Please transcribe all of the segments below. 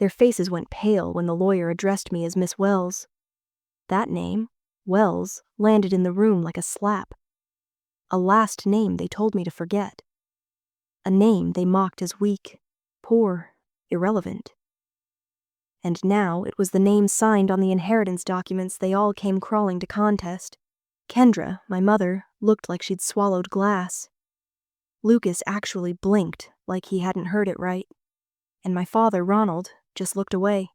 Their faces went pale when the lawyer addressed me as Miss Wells. That name, Wells, landed in the room like a slap. A last name they told me to forget. A name they mocked as weak, poor, irrelevant. And now it was the name signed on the inheritance documents they all came crawling to contest. Kendra, my mother, looked like she'd swallowed glass. Lucas actually blinked like he hadn't heard it right. And my father, Ronald, just looked away.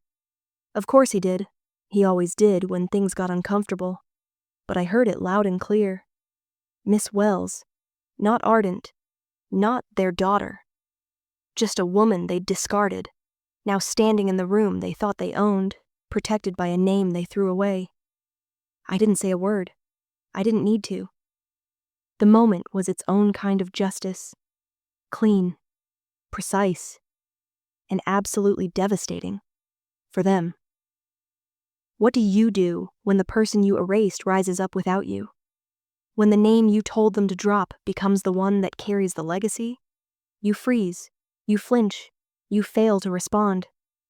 Of course he did. He always did when things got uncomfortable. But I heard it loud and clear. Miss Wells. Not Ardent. Not their daughter. Just a woman they'd discarded, now standing in the room they thought they owned, protected by a name they threw away. I didn't say a word. I didn't need to. The moment was its own kind of justice. Clean, precise, and absolutely devastating. For them. What do you do when the person you erased rises up without you? When the name you told them to drop becomes the one that carries the legacy? You freeze, you flinch, you fail to respond,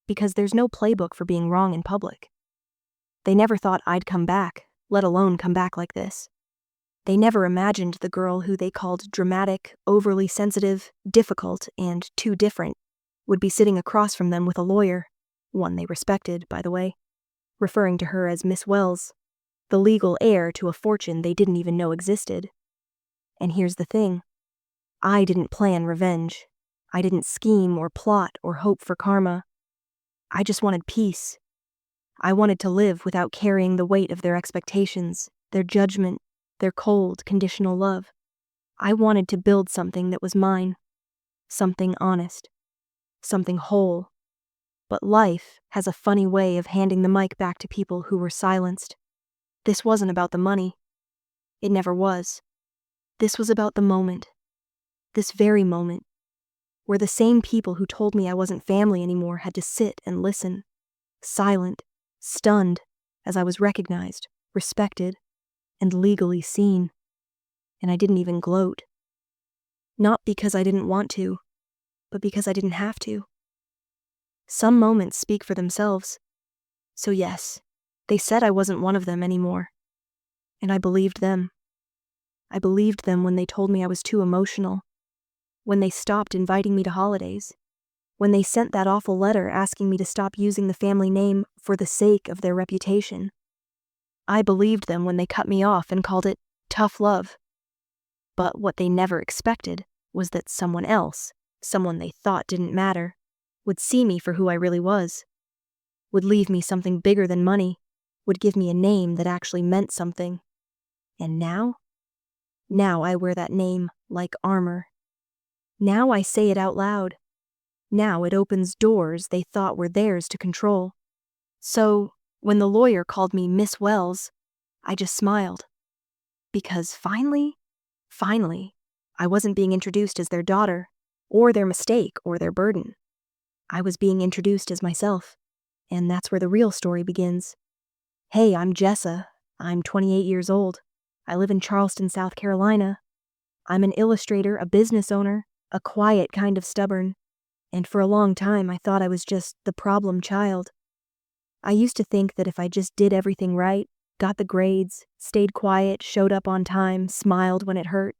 because there's no playbook for being wrong in public. They never thought I'd come back, let alone come back like this. They never imagined the girl who they called dramatic, overly sensitive, difficult, and too different would be sitting across from them with a lawyer, one they respected, by the way, referring to her as Miss Wells, the legal heir to a fortune they didn't even know existed. And here's the thing. I didn't plan revenge. I didn't scheme or plot or hope for karma. I just wanted peace. I wanted to live without carrying the weight of their expectations, their judgment, their cold, conditional love. I wanted to build something that was mine. Something honest. Something whole. But life has a funny way of handing the mic back to people who were silenced. This wasn't about the money. It never was. This was about the moment. This very moment. Where the same people who told me I wasn't family anymore had to sit and listen. Silent, stunned, as I was recognized, respected, and legally seen. And I didn't even gloat. Not because I didn't want to, but because I didn't have to. Some moments speak for themselves. So yes, they said I wasn't one of them anymore. And I believed them. I believed them when they told me I was too emotional. When they stopped inviting me to holidays. When they sent that awful letter asking me to stop using the family name for the sake of their reputation. I believed them when they cut me off and called it tough love. But what they never expected was that someone else, someone they thought didn't matter, would see me for who I really was. Would leave me something bigger than money. Would give me a name that actually meant something. And now? Now I wear that name like armor. Now I say it out loud. Now it opens doors they thought were theirs to control. So, when the lawyer called me Miss Wells, I just smiled. Because finally, I wasn't being introduced as their daughter, or their mistake, or their burden. I was being introduced as myself, and that's where the real story begins. Hey, I'm Jessa. I'm 28 years old. I live in Charleston, South Carolina. I'm an illustrator, a business owner, a quiet kind of stubborn, and for a long time I thought I was just the problem child. I used to think that if I just did everything right, got the grades, stayed quiet, showed up on time, smiled when it hurt,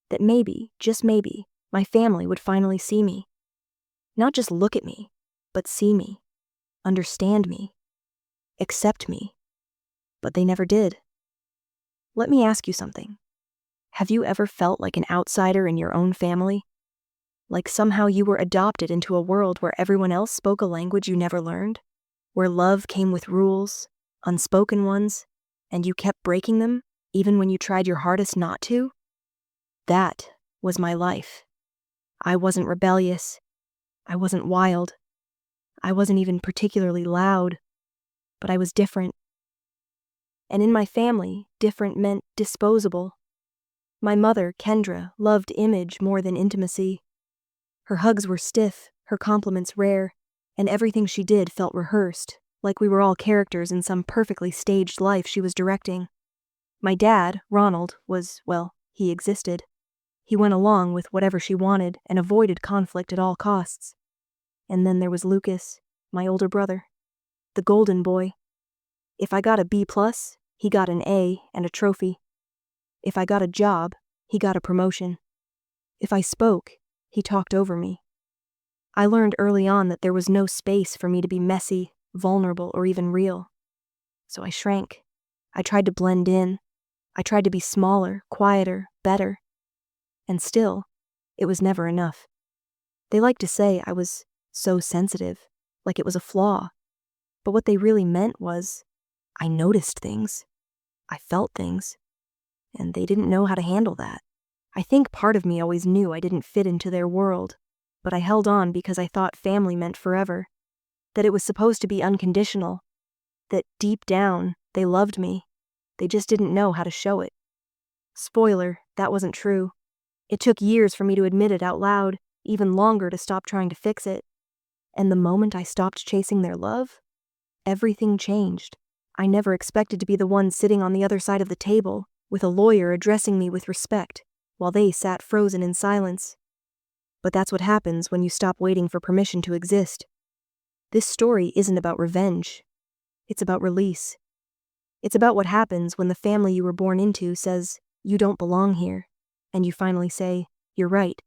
that maybe, just maybe, my family would finally see me. Not just look at me, but see me, understand me, accept me. But they never did. Let me ask you something. Have you ever felt like an outsider in your own family? Like somehow you were adopted into a world where everyone else spoke a language you never learned? Where love came with rules, unspoken ones, and you kept breaking them, even when you tried your hardest not to? That was my life. I wasn't rebellious. I wasn't wild. I wasn't even particularly loud. But I was different. And in my family, different meant disposable. My mother, Kendra, loved image more than intimacy. Her hugs were stiff, her compliments rare, and everything she did felt rehearsed, like we were all characters in some perfectly staged life she was directing. My dad, Ronald, he existed. He went along with whatever she wanted and avoided conflict at all costs. And then there was Lucas. my older brother. The golden boy. If I got a B+, he got an A and a trophy. If I got a job, he got a promotion. If I spoke, he talked over me. I learned early on that there was no space for me to be messy, vulnerable, or even real. So I shrank. I tried to blend in. I tried to be smaller, quieter, better. And still, it was never enough. They like to say I was so sensitive, like it was a flaw. But what they really meant was, I noticed things. I felt things. And they didn't know how to handle that. I think part of me always knew I didn't fit into their world, but I held on because I thought family meant forever, that it was supposed to be unconditional, that deep down, they loved me. They just didn't know how to show it. Spoiler, that wasn't true. It took years for me to admit it out loud, even longer to stop trying to fix it. And the moment I stopped chasing their love, everything changed. I never expected to be the one sitting on the other side of the table, with a lawyer addressing me with respect, while they sat frozen in silence. But that's what happens when you stop waiting for permission to exist. This story isn't about revenge. It's about release. It's about what happens when the family you were born into says, you don't belong here, and you finally say, you're right.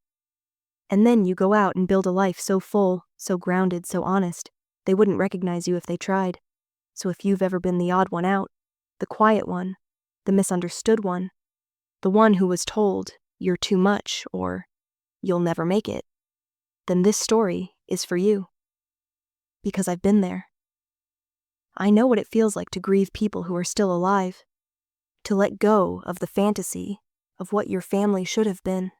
And then you go out and build a life so full, so grounded, so honest, they wouldn't recognize you if they tried. So if you've ever been the odd one out, the quiet one, the misunderstood one, the one who was told, you're too much, or you'll never make it, then this story is for you. Because I've been there. I know what it feels like to grieve people who are still alive, to let go of the fantasy of what your family should have been,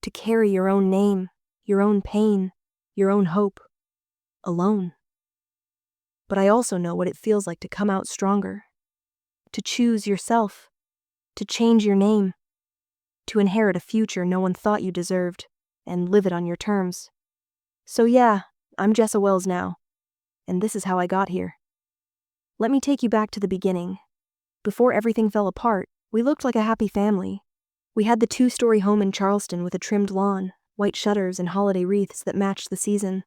to carry your own name, your own pain, your own hope, alone. But I also know what it feels like to come out stronger, to choose yourself, to change your name, to inherit a future no one thought you deserved, and live it on your terms. So yeah, I'm Jessa Wells now, and this is how I got here. Let me take you back to the beginning. Before everything fell apart, we looked like a happy family. We had the 2-story home in Charleston with a trimmed lawn, white shutters, and holiday wreaths that matched the season.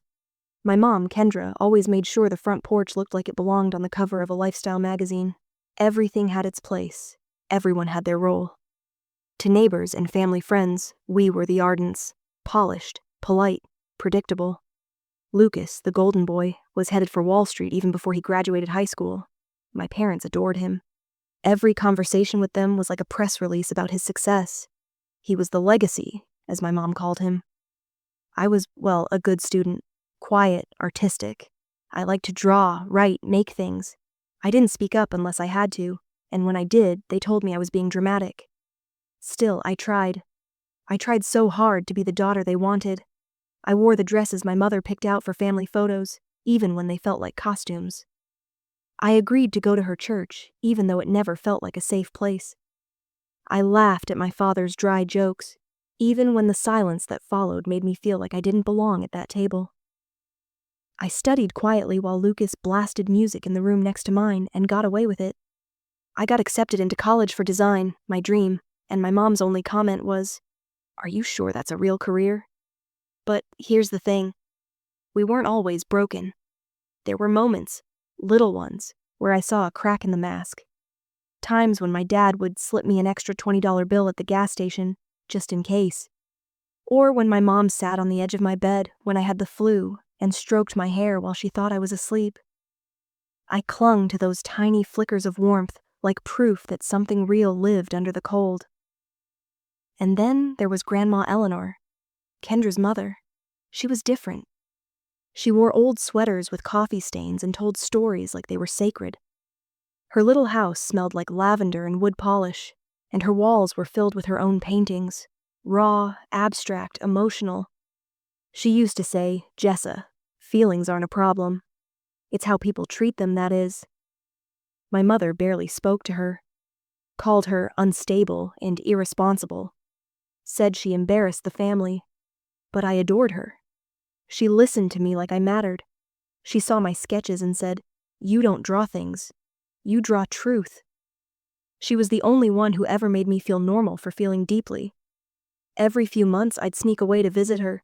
My mom, Kendra, always made sure the front porch looked like it belonged on the cover of a lifestyle magazine. Everything had its place. Everyone had their role. To neighbors and family friends, we were the Ardents, polished, polite, predictable. Lucas, the golden boy, was headed for Wall Street even before he graduated high school. My parents adored him. Every conversation with them was like a press release about his success. He was the legacy, as my mom called him. I was, well, a good student, quiet, artistic. I liked to draw, write, make things. I didn't speak up unless I had to, and when I did, they told me I was being dramatic. Still, I tried. I tried so hard to be the daughter they wanted. I wore the dresses my mother picked out for family photos, even when they felt like costumes. I agreed to go to her church, even though it never felt like a safe place. I laughed at my father's dry jokes, even when the silence that followed made me feel like I didn't belong at that table. I studied quietly while Lucas blasted music in the room next to mine and got away with it. I got accepted into college for design, my dream, and my mom's only comment was, "Are you sure that's a real career?" But here's the thing. We weren't always broken. There were moments, little ones, where I saw a crack in the mask. Times when my dad would slip me an extra $20 bill at the gas station, just in case. Or when my mom sat on the edge of my bed when I had the flu and stroked my hair while she thought I was asleep. I clung to those tiny flickers of warmth like proof that something real lived under the cold. And then there was Grandma Eleanor, Kendra's mother. She was different. She wore old sweaters with coffee stains and told stories like they were sacred. Her little house smelled like lavender and wood polish, and her walls were filled with her own paintings, raw, abstract, emotional. She used to say, "Jessa, feelings aren't a problem. It's how people treat them, that is." My mother barely spoke to her, called her unstable and irresponsible, said she embarrassed the family, but I adored her. She listened to me like I mattered. She saw my sketches and said, "You don't draw things. You draw truth." She was the only one who ever made me feel normal for feeling deeply. Every few months I'd sneak away to visit her,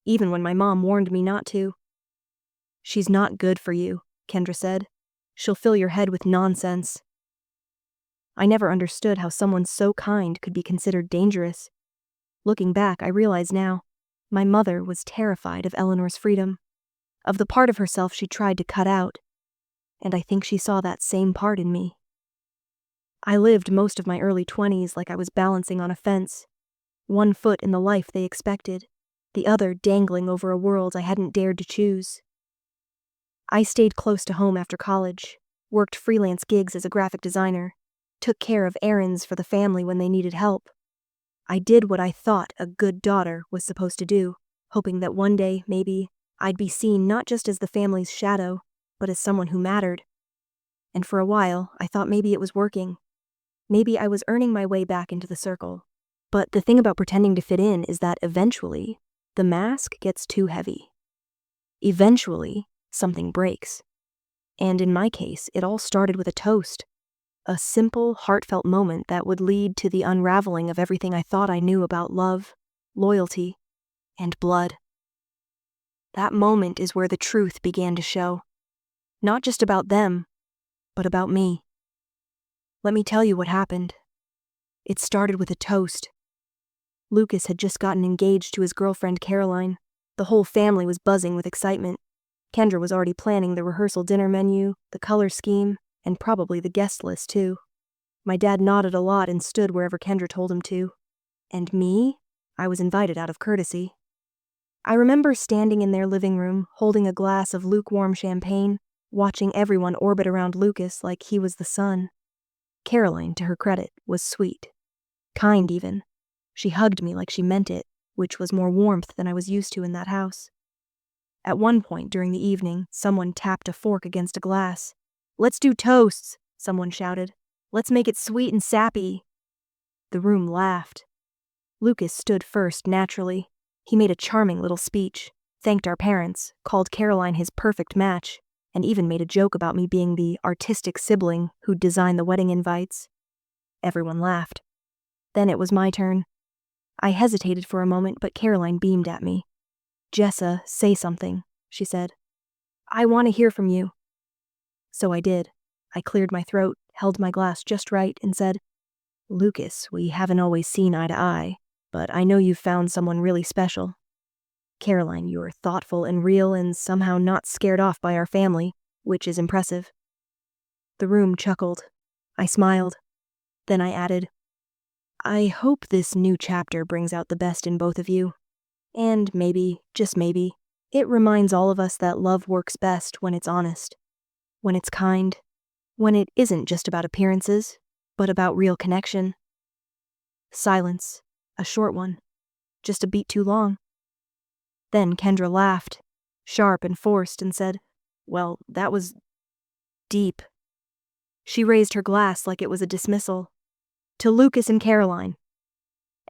even when my mom warned me not to. "She's not good for you," Kendra said. "She'll fill your head with nonsense." I never understood how someone so kind could be considered dangerous. Looking back, I realize now, my mother was terrified of Eleanor's freedom, of the part of herself she tried to cut out, and I think she saw that same part in me. I lived most of my early 20s like I was balancing on a fence, one foot in the life they expected, the other dangling over a world I hadn't dared to choose. I stayed close to home after college, worked freelance gigs as a graphic designer, took care of errands for the family when they needed help. I did what I thought a good daughter was supposed to do, hoping that one day, maybe, I'd be seen not just as the family's shadow, but as someone who mattered. And for a while, I thought maybe it was working. Maybe I was earning my way back into the circle. But the thing about pretending to fit in is that eventually, the mask gets too heavy. Eventually, something breaks. And in my case, it all started with a toast. A simple, heartfelt moment that would lead to the unraveling of everything I thought I knew about love, loyalty, and blood. That moment is where the truth began to show. Not just about them, but about me. Let me tell you what happened. It started with a toast. Lucas had just gotten engaged to his girlfriend Caroline. The whole family was buzzing with excitement. Kendra was already planning the rehearsal dinner menu, the color scheme, and probably the guest list too. My dad nodded a lot and stood wherever Kendra told him to. And me? I was invited out of courtesy. I remember standing in their living room, holding a glass of lukewarm champagne, watching everyone orbit around Lucas like he was the sun. Caroline, to her credit, was sweet. Kind even. She hugged me like she meant it, which was more warmth than I was used to in that house. At one point during the evening, someone tapped a fork against a glass. "Let's do toasts," someone shouted. "Let's make it sweet and sappy." The room laughed. Lucas stood first, naturally. He made a charming little speech, thanked our parents, called Caroline his perfect match, and even made a joke about me being the artistic sibling who'd designed the wedding invites. Everyone laughed. Then it was my turn. I hesitated for a moment, but Caroline beamed at me. "Jessa, say something," she said. "I want to hear from you." So I did. I cleared my throat, held my glass just right, and said, "Lucas, we haven't always seen eye to eye, but I know you've found someone really special. Caroline, you're thoughtful and real and somehow not scared off by our family, which is impressive." The room chuckled. I smiled. Then I added, "I hope this new chapter brings out the best in both of you. And maybe, just maybe, it reminds all of us that love works best when it's honest, when it's kind, when it isn't just about appearances, but about real connection." Silence, a short one, just a beat too long. Then Kendra laughed, sharp and forced, and said, "Well, that was deep." She raised her glass like it was a dismissal. "To Lucas and Caroline."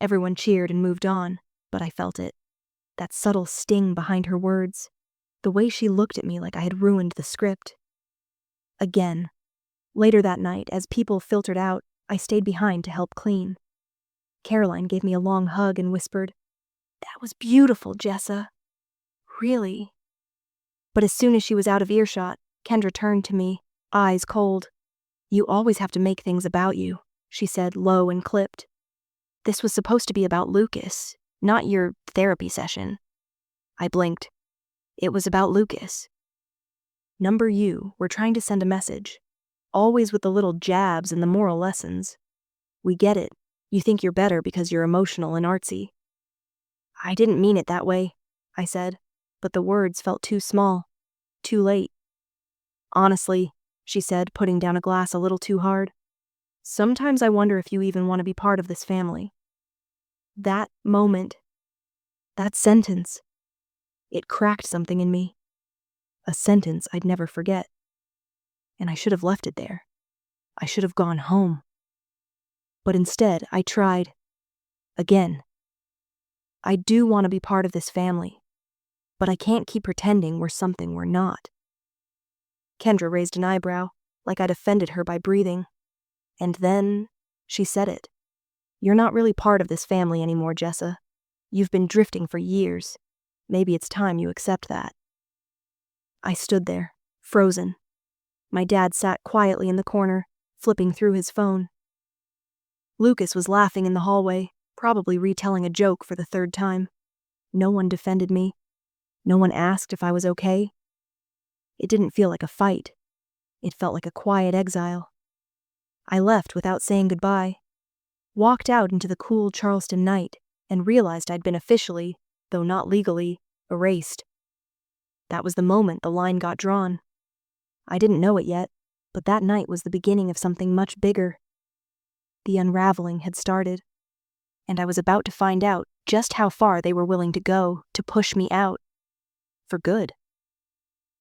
Everyone cheered and moved on, but I felt it. That subtle sting behind her words, the way she looked at me like I had ruined the script. Again, later that night, as people filtered out, I stayed behind to help clean. Caroline gave me a long hug and whispered, "That was beautiful, Jessa. Really." But as soon as she was out of earshot, Kendra turned to me, eyes cold. "You always have to make things about you," she said, low and clipped. "This was supposed to be about Lucas, not your therapy session." I blinked. It was about Lucas. Number you were trying to send a message, always with the little jabs and the moral lessons. "We get it. You think you're better because you're emotional and artsy." "I didn't mean it that way," I said, but the words felt too small, too late. "Honestly," she said, putting down a glass a little too hard, "sometimes I wonder if you even want to be part of this family." That moment, that sentence, it cracked something in me. A sentence I'd never forget. And I should have left it there. I should have gone home. But instead, I tried. Again. I do want to be part of this family, but I can't keep pretending we're something we're not. Kendra raised an eyebrow, like I'd offended her by breathing. And then, she said it. "You're not really part of this family anymore, Jessa. You've been drifting for years. Maybe it's time you accept that." I stood there, frozen. My dad sat quietly in the corner, flipping through his phone. Lucas was laughing in the hallway, probably retelling a joke for the third time. No one defended me. No one asked if I was okay. It didn't feel like a fight. It felt like a quiet exile. I left without saying goodbye, walked out into the cool Charleston night, and realized I'd been officially, though not legally, erased. That was the moment the line got drawn. I didn't know it yet, but that night was the beginning of something much bigger. The unraveling had started, and I was about to find out just how far they were willing to go to push me out. For good.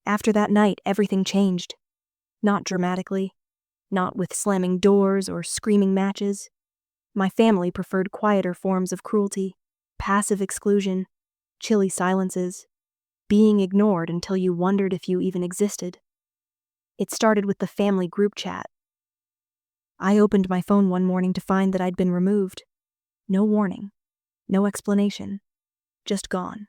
After that night, everything changed. Not dramatically, not with slamming doors or screaming matches. My family preferred quieter forms of cruelty, passive exclusion, chilly silences, being ignored until you wondered if you even existed. It started with the family group chat. I opened my phone one morning to find that I'd been removed. No warning, no explanation, just gone.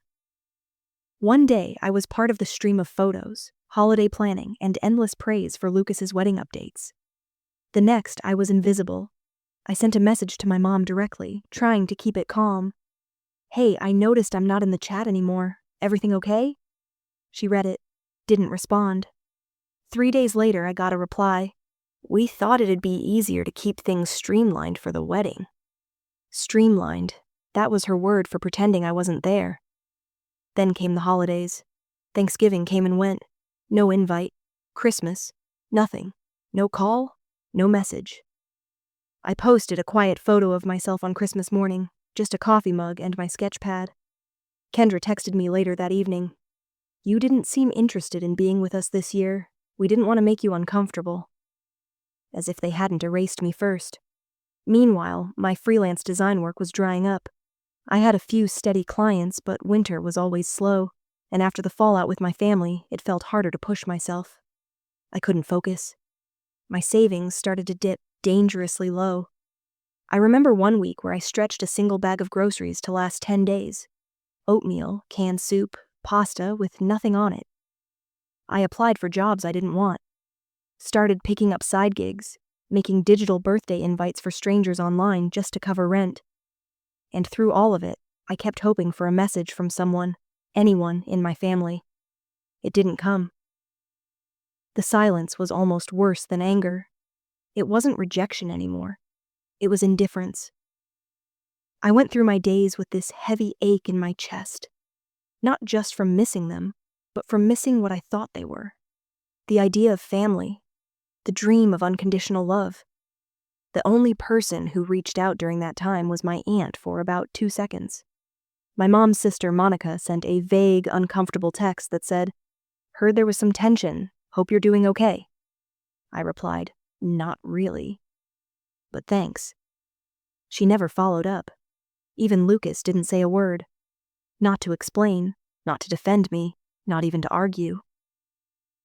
One day, I was part of the stream of photos, holiday planning, and endless praise for Lucas's wedding updates. The next, I was invisible. I sent a message to my mom directly, trying to keep it calm. "Hey, I noticed I'm not in the chat anymore. Everything okay?" She read it, didn't respond. 3 days later, I got a reply. "We thought it'd be easier to keep things streamlined for the wedding." Streamlined. That was her word for pretending I wasn't there. Then came the holidays. Thanksgiving came and went. No invite. Christmas. Nothing. No call. No message. I posted a quiet photo of myself on Christmas morning, just a coffee mug and my sketch pad. Kendra texted me later that evening. "You didn't seem interested in being with us this year. We didn't want to make you uncomfortable." As if they hadn't erased me first. Meanwhile, my freelance design work was drying up. I had a few steady clients, but winter was always slow, and after the fallout with my family, it felt harder to push myself. I couldn't focus. My savings started to dip dangerously low. I remember one week where I stretched a single bag of groceries to last 10 days. Oatmeal, canned soup, pasta with nothing on it. I applied for jobs I didn't want. Started picking up side gigs, making digital birthday invites for strangers online just to cover rent. And through all of it, I kept hoping for a message from someone, anyone in my family. It didn't come. The silence was almost worse than anger. It wasn't rejection anymore. It was indifference. I went through my days with this heavy ache in my chest, not just from missing them, but from missing what I thought they were. The idea of family, the dream of unconditional love. The only person who reached out during that time was my aunt for about 2 seconds. My mom's sister, Monica, sent a vague, uncomfortable text that said, "Heard there was some tension. Hope you're doing okay." I replied, "Not really. But thanks." She never followed up. Even Lucas didn't say a word. Not to explain, not to defend me, not even to argue.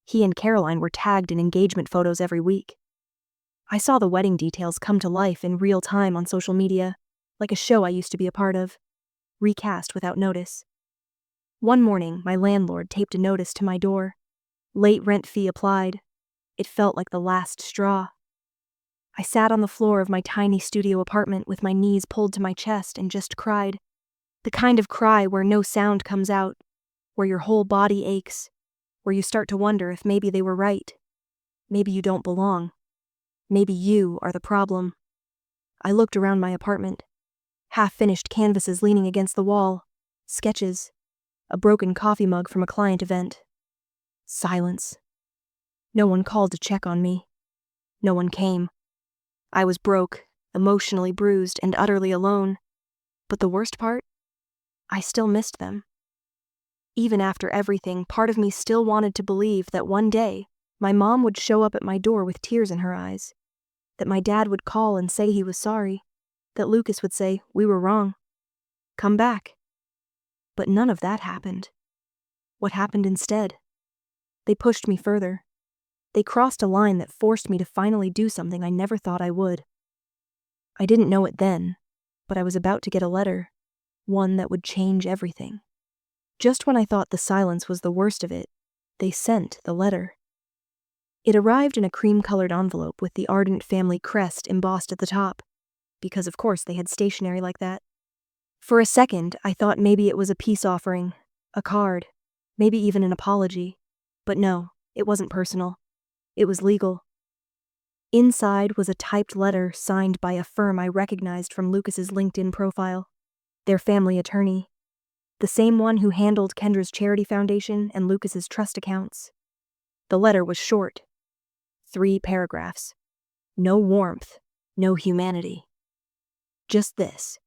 He and Caroline were tagged in engagement photos every week. I saw the wedding details come to life in real time on social media, like a show I used to be a part of, recast without notice. One morning, my landlord taped a notice to my door. Late rent fee applied. It felt like the last straw. I sat on the floor of my tiny studio apartment with my knees pulled to my chest and just cried. The kind of cry where no sound comes out, where your whole body aches, where you start to wonder if maybe they were right. Maybe you don't belong. Maybe you are the problem. I looked around my apartment. Half-finished canvases leaning against the wall. Sketches. A broken coffee mug from a client event. Silence. No one called to check on me. No one came. I was broke, emotionally bruised, and utterly alone. But the worst part? I still missed them. Even after everything, part of me still wanted to believe that one day, my mom would show up at my door with tears in her eyes. That my dad would call and say he was sorry. That Lucas would say, "We were wrong. Come back." But none of that happened. What happened instead? They pushed me further. They crossed a line that forced me to finally do something I never thought I would. I didn't know it then, but I was about to get a letter. One that would change everything. Just when I thought the silence was the worst of it, They sent the letter. It arrived in a cream-colored envelope with the Ardent family crest embossed at the top, because of course they had stationery like that. For a second, I thought maybe it was a peace offering, a card, maybe even an apology. But no, it wasn't personal. It was legal. Inside was a typed letter signed by a firm I recognized from Lucas's LinkedIn profile, their family attorney, the same one who handled Kendra's charity foundation and Lucas's trust accounts. The letter was short. 3 paragraphs. No warmth, no humanity. Just this.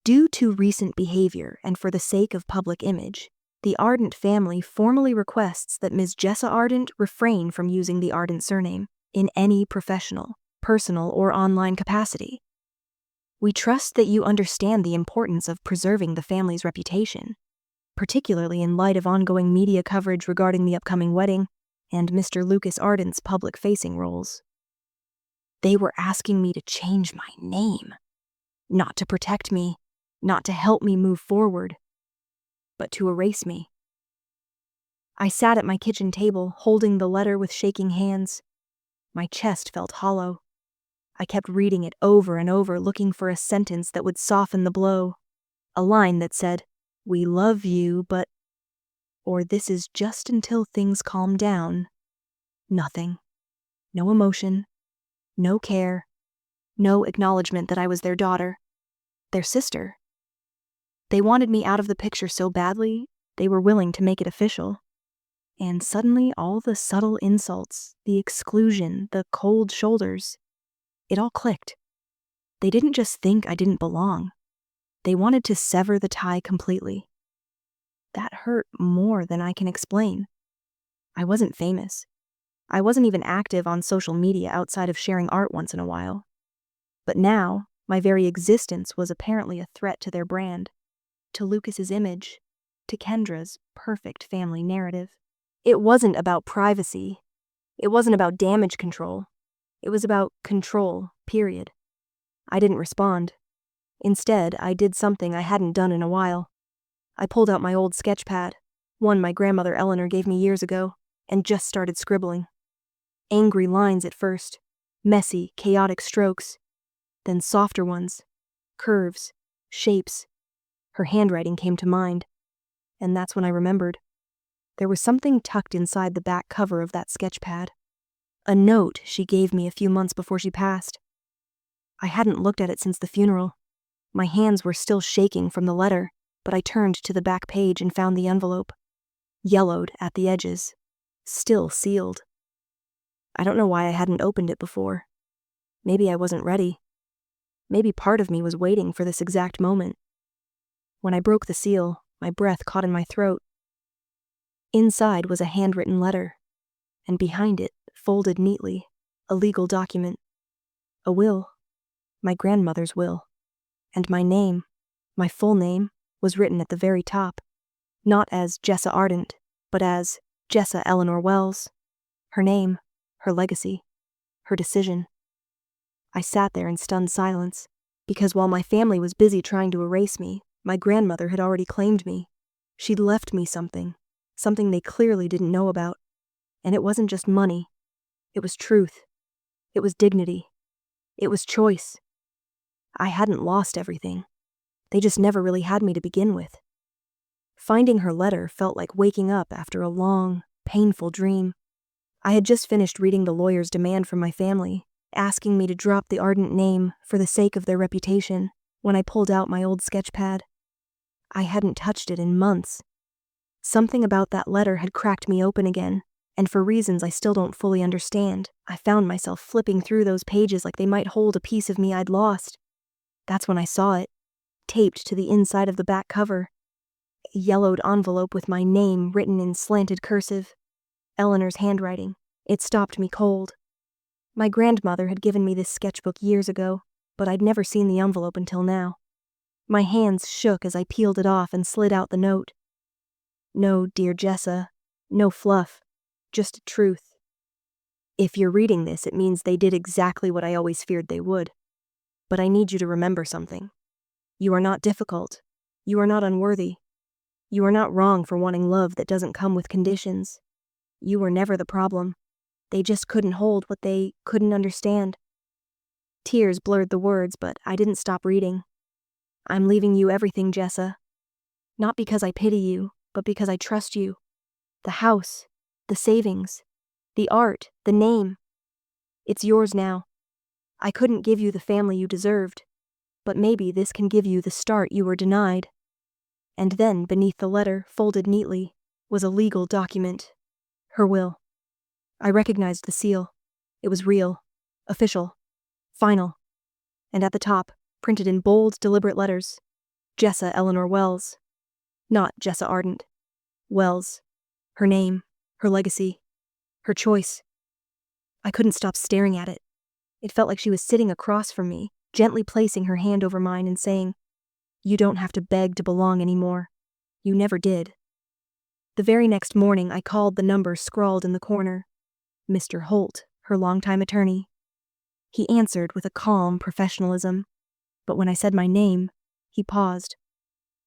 Due to recent behavior and for the sake of public image, the Ardent family formally requests that Ms. Jessa Ardent refrain from using the Ardent surname in any professional, personal, or online capacity. We trust that you understand the importance of preserving the family's reputation, particularly in light of ongoing media coverage regarding the upcoming wedding and Mr. Lucas Ardent's public-facing roles. They were asking me to change my name, not to protect me, not to help me move forward, but to erase me. I sat at my kitchen table, holding the letter with shaking hands. My chest felt hollow. I kept reading it over and over, looking for a sentence that would soften the blow. A line that said, "We love you, but..." or "This is just until things calm down." Nothing. No emotion. No care. No acknowledgement that I was their daughter. Their sister. They wanted me out of the picture so badly, they were willing to make it official. And suddenly all the subtle insults, the exclusion, the cold shoulders, it all clicked. They didn't just think I didn't belong. They wanted to sever the tie completely. That hurt more than I can explain. I wasn't famous. I wasn't even active on social media outside of sharing art once in a while. But now, my very existence was apparently a threat to their brand, to Lucas's image, to Kendra's perfect family narrative. It wasn't about privacy. It wasn't about damage control. It was about control, period. I didn't respond. Instead, I did something I hadn't done in a while. I pulled out my old sketch pad, one my grandmother Eleanor gave me years ago, and just started scribbling. Angry lines at first, messy, chaotic strokes, then softer ones, curves, shapes. Her handwriting came to mind, and that's when I remembered. There was something tucked inside the back cover of that sketch pad. A note she gave me a few months before she passed. I hadn't looked at it since the funeral. My hands were still shaking from the letter, but I turned to the back page and found the envelope. Yellowed at the edges. Still sealed. I don't know why I hadn't opened it before. Maybe I wasn't ready. Maybe part of me was waiting for this exact moment. When I broke the seal, my breath caught in my throat. Inside was a handwritten letter, and behind it, folded neatly, a legal document. A will. My grandmother's will. And my name, my full name, was written at the very top. Not as Jessa Ardent, but as Jessa Eleanor Wells. Her name, her legacy, her decision. I sat there in stunned silence, because while my family was busy trying to erase me, my grandmother had already claimed me. She'd left me something they clearly didn't know about. And it wasn't just money. It was truth. It was dignity. It was choice. I hadn't lost everything. They just never really had me to begin with. Finding her letter felt like waking up after a long, painful dream. I had just finished reading the lawyer's demand from my family, asking me to drop the Ardent name for the sake of their reputation, when I pulled out my old sketch pad. I hadn't touched it in months. Something about that letter had cracked me open again, and for reasons I still don't fully understand, I found myself flipping through those pages like they might hold a piece of me I'd lost. That's when I saw it, taped to the inside of the back cover. A yellowed envelope with my name written in slanted cursive. Eleanor's handwriting. It stopped me cold. My grandmother had given me this sketchbook years ago, but I'd never seen the envelope until now. My hands shook as I peeled it off and slid out the note. No, dear Jessa, no fluff, just truth. If you're reading this, it means they did exactly what I always feared they would. But I need you to remember something. You are not difficult. You are not unworthy. You are not wrong for wanting love that doesn't come with conditions. You were never the problem. They just couldn't hold what they couldn't understand. Tears blurred the words, but I didn't stop reading. I'm leaving you everything, Jessa. Not because I pity you, but because I trust you. The house, the savings, the art, the name. It's yours now. I couldn't give you the family you deserved, but maybe this can give you the start you were denied. And then, beneath the letter, folded neatly, was a legal document. Her will. I recognized the seal. It was real, official, final. And at the top, printed in bold, deliberate letters, Jessa Eleanor Wells. Not Jessa Ardent. Wells. Her name, her legacy, her choice. I couldn't stop staring at it. It felt like she was sitting across from me, gently placing her hand over mine and saying, "You don't have to beg to belong anymore. You never did." The very next morning, I called the number scrawled in the corner. Mr. Holt, her longtime attorney. He answered with a calm professionalism, but when I said my name, he paused.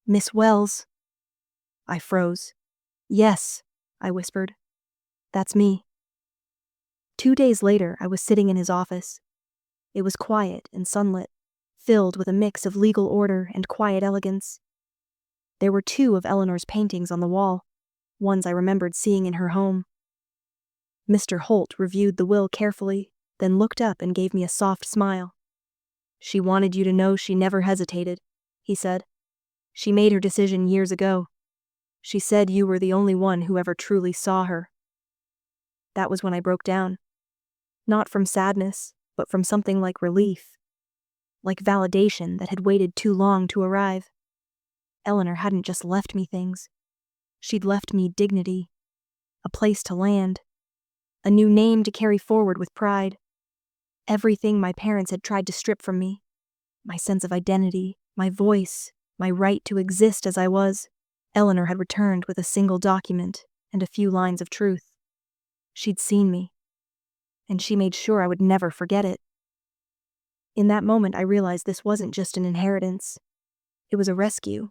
"Miss Wells." I froze. "Yes," I whispered. "That's me." 2 days later, I was sitting in his office. It was quiet and sunlit, filled with a mix of legal order and quiet elegance. There were 2 of Eleanor's paintings on the wall, ones I remembered seeing in her home. Mr. Holt reviewed the will carefully, then looked up and gave me a soft smile. "She wanted you to know she never hesitated," he said. "She made her decision years ago. She said you were the only one who ever truly saw her." That was when I broke down. Not from sadness, but from something like relief. Like validation that had waited too long to arrive. Eleanor hadn't just left me things. She'd left me dignity. A place to land. A new name to carry forward with pride. Everything my parents had tried to strip from me. My sense of identity, my voice, my right to exist as I was. Eleanor had returned with a single document and a few lines of truth. She'd seen me. And she made sure I would never forget it. In that moment, I realized this wasn't just an inheritance. It was a rescue.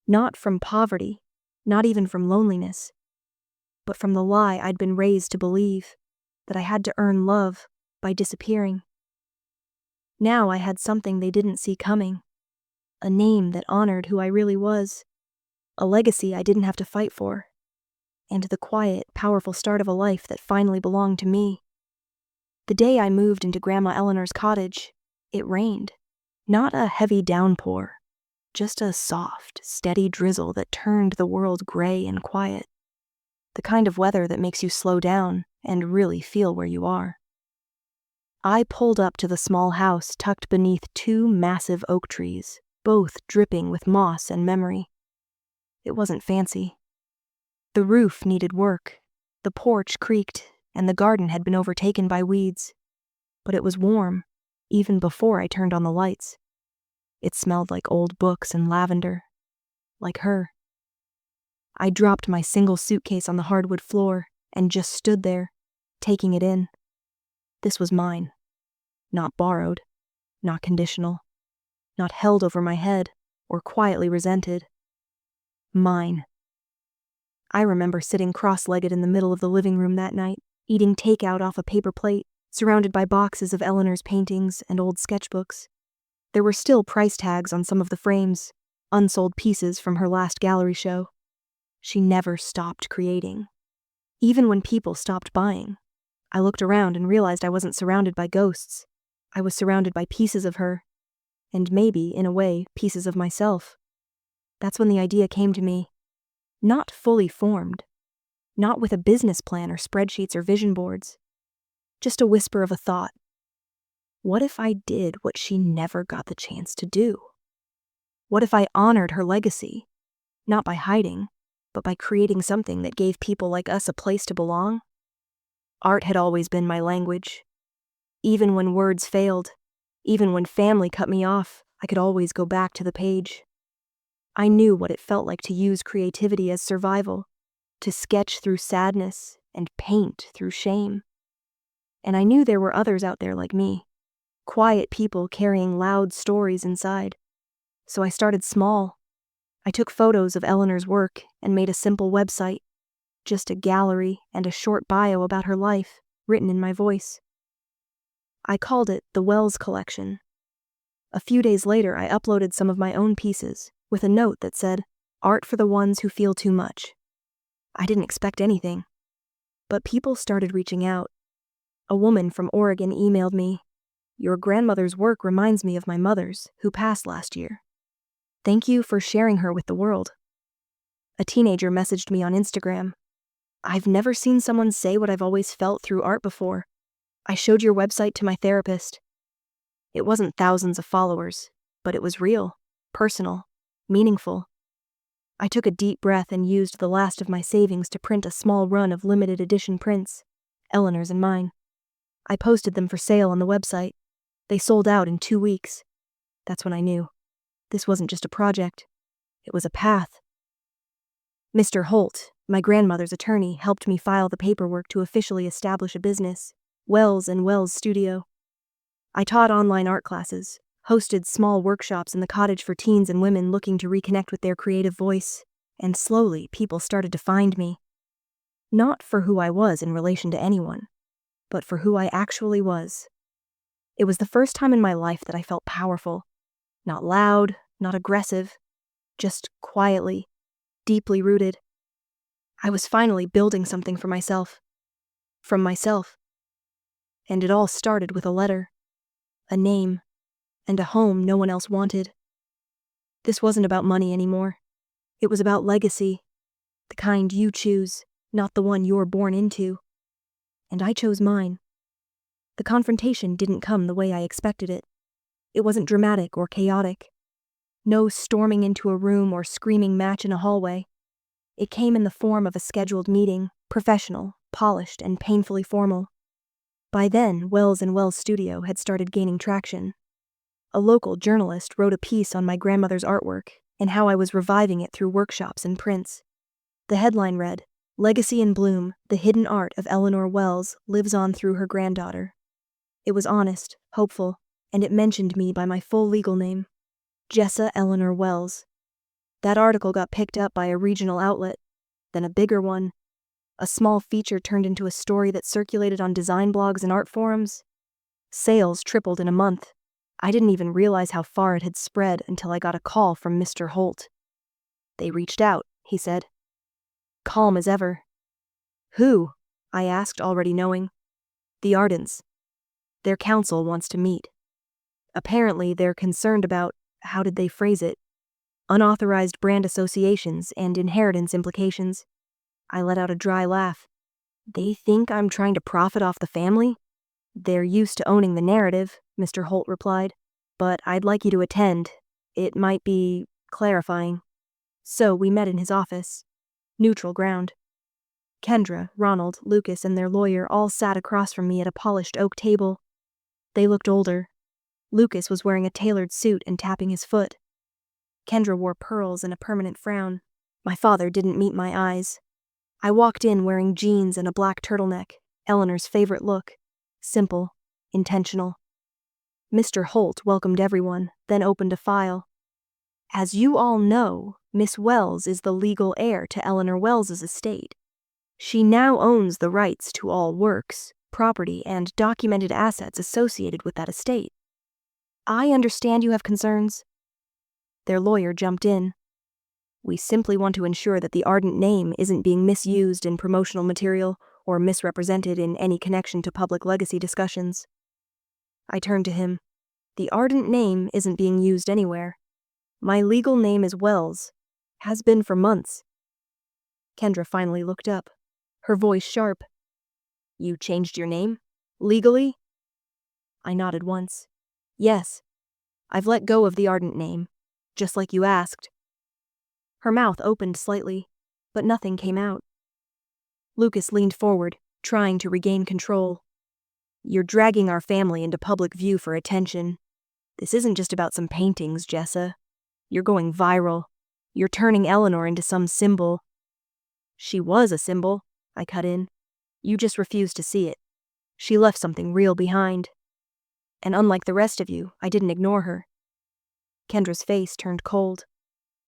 Not from poverty, not even from loneliness, but from the lie I'd been raised to believe, that I had to earn love by disappearing. Now I had something they didn't see coming. A name that honored who I really was. A legacy I didn't have to fight for. And the quiet, powerful start of a life that finally belonged to me. The day I moved into Grandma Eleanor's cottage, it rained. Not a heavy downpour, just a soft, steady drizzle that turned the world gray and quiet. The kind of weather that makes you slow down and really feel where you are. I pulled up to the small house tucked beneath 2 massive oak trees, both dripping with moss and memory. It wasn't fancy. The roof needed work, the porch creaked, and the garden had been overtaken by weeds. But it was warm, even before I turned on the lights. It smelled like old books and lavender. Like her. I dropped my single suitcase on the hardwood floor and just stood there, taking it in. This was mine. Not borrowed, not conditional, not held over my head or quietly resented. Mine. I remember sitting cross-legged in the middle of the living room that night, eating takeout off a paper plate, surrounded by boxes of Eleanor's paintings and old sketchbooks. There were still price tags on some of the frames, unsold pieces from her last gallery show. She never stopped creating. Even when people stopped buying. I looked around and realized I wasn't surrounded by ghosts. I was surrounded by pieces of her, and maybe, in a way, pieces of myself. That's when the idea came to me. Not fully formed. Not with a business plan or spreadsheets or vision boards. Just a whisper of a thought. What if I did what she never got the chance to do? What if I honored her legacy? Not by hiding, but by creating something that gave people like us a place to belong? Art had always been my language. Even when words failed, even when family cut me off, I could always go back to the page. I knew what it felt like to use creativity as survival, to sketch through sadness and paint through shame. And I knew there were others out there like me, quiet people carrying loud stories inside. So I started small. I took photos of Eleanor's work and made a simple website. just a gallery and a short bio about her life, written in my voice. I called it the Wells Collection. A few days later, I uploaded some of my own pieces, with a note that said, "Art for the ones who feel too much." I didn't expect anything. But people started reaching out. A woman from Oregon emailed me, "Your grandmother's work reminds me of my mother's, who passed last year. Thank you for sharing her with the world." A teenager messaged me on Instagram, "I've never seen someone say what I've always felt through art before. I showed your website to my therapist." It wasn't thousands of followers, but it was real, personal, meaningful. I took a deep breath and used the last of my savings to print a small run of limited edition prints, Eleanor's and mine. I posted them for sale on the website. They sold out in 2 weeks. That's when I knew. This wasn't just a project. It was a path. Mr. Holt, my grandmother's attorney, helped me file the paperwork to officially establish a business, Wells and Wells Studio. I taught online art classes, hosted small workshops in the cottage for teens and women looking to reconnect with their creative voice, and slowly people started to find me. Not for who I was in relation to anyone, but for who I actually was. It was the first time in my life that I felt powerful. Not loud, not aggressive, just quietly, deeply rooted. I was finally building something for myself. From myself. And it all started with a letter, a name, and a home no one else wanted. This wasn't about money anymore. It was about legacy, the kind you choose, not the one you're born into. And I chose mine. The confrontation didn't come the way I expected it. It wasn't dramatic or chaotic. No storming into a room or screaming match in a hallway. It came in the form of a scheduled meeting, professional, polished, and painfully formal. By then, Wells and Wells Studio had started gaining traction. A local journalist wrote a piece on my grandmother's artwork and how I was reviving it through workshops and prints. The headline read, "Legacy in Bloom, the hidden art of Eleanor Wells lives on through her granddaughter." It was honest, hopeful, and it mentioned me by my full legal name, Jessa Eleanor Wells. That article got picked up by a regional outlet, then a bigger one. A small feature turned into a story that circulated on design blogs and art forums. Sales tripled in a month. I didn't even realize how far it had spread until I got a call from Mr. Holt. "They reached out," he said. Calm as ever. "Who?" I asked, already knowing. "The Ardents. Their council wants to meet. Apparently, they're concerned about, how did they phrase it, unauthorized brand associations and inheritance implications." I let out a dry laugh. "They think I'm trying to profit off the family?" "They're used to owning the narrative," Mr. Holt replied. "But I'd like you to attend. It might be clarifying." So we met in his office. Neutral ground. Kendra, Ronald, Lucas, and their lawyer all sat across from me at a polished oak table. They looked older. Lucas was wearing a tailored suit and tapping his foot. Kendra wore pearls and a permanent frown. My father didn't meet my eyes. I walked in wearing jeans and a black turtleneck, Eleanor's favorite look. Simple, intentional. Mr. Holt welcomed everyone, then opened a file. "As you all know, Miss Wells is the legal heir to Eleanor Wells's estate. She now owns the rights to all works, property, and documented assets associated with that estate. I understand you have concerns." Their lawyer jumped in. "We simply want to ensure that the Ardent name isn't being misused in promotional material or misrepresented in any connection to public legacy discussions." I turned to him. "The Ardent name isn't being used anywhere. My legal name is Wells. Has been for months." Kendra finally looked up, her voice sharp. "You changed your name? Legally?" I nodded once. "Yes. I've let go of the Ardent name, just like you asked." Her mouth opened slightly, but nothing came out. Lucas leaned forward, trying to regain control. "You're dragging our family into public view for attention. This isn't just about some paintings, Jessa. You're going viral. You're turning Eleanor into some symbol." "She was a symbol," I cut in. "You just refused to see it. She left something real behind. And unlike the rest of you, I didn't ignore her." Kendra's face turned cold.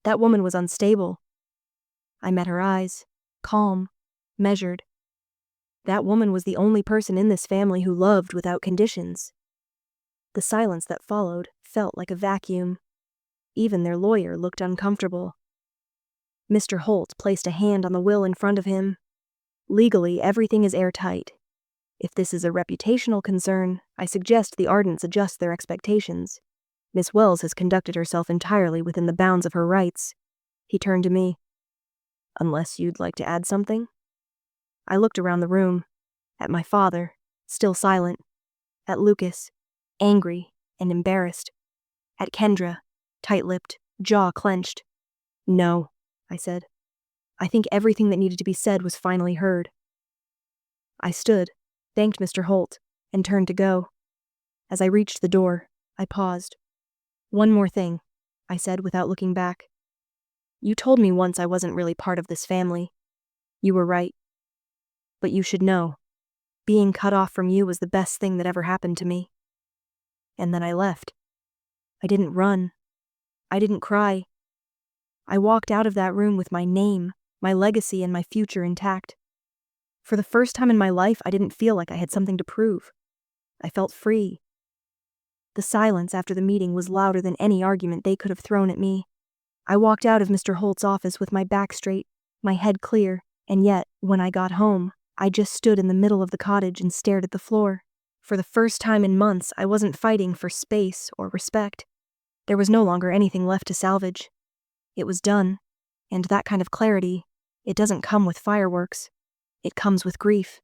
That woman was unstable. I met her eyes, calm, measured. That woman was the only person in this family who loved without conditions. The silence that followed felt like a vacuum. Even their lawyer looked uncomfortable. Mr. Holt placed a hand on the will in front of him. Legally, everything is airtight. If this is a reputational concern, I suggest the Ardents adjust their expectations. Miss Wells has conducted herself entirely within the bounds of her rights. He turned to me. Unless you'd like to add something? I looked around the room. At my father, still silent. At Lucas, angry and embarrassed. At Kendra, tight-lipped, jaw clenched. No, I said. I think everything that needed to be said was finally heard. I stood, thanked Mr. Holt, and turned to go. As I reached the door, I paused. One more thing, I said without looking back. You told me once I wasn't really part of this family. You were right. But you should know, being cut off from you was the best thing that ever happened to me. And then I left. I didn't run. I didn't cry. I walked out of that room with my name, my legacy, and my future intact. For the first time in my life, I didn't feel like I had something to prove. I felt free. The silence after the meeting was louder than any argument they could have thrown at me. I walked out of Mr. Holt's office with my back straight, my head clear, and yet, when I got home, I just stood in the middle of the cottage and stared at the floor. For the first time in months, I wasn't fighting for space or respect. There was no longer anything left to salvage. It was done, and that kind of clarity, it doesn't come with fireworks. It comes with grief.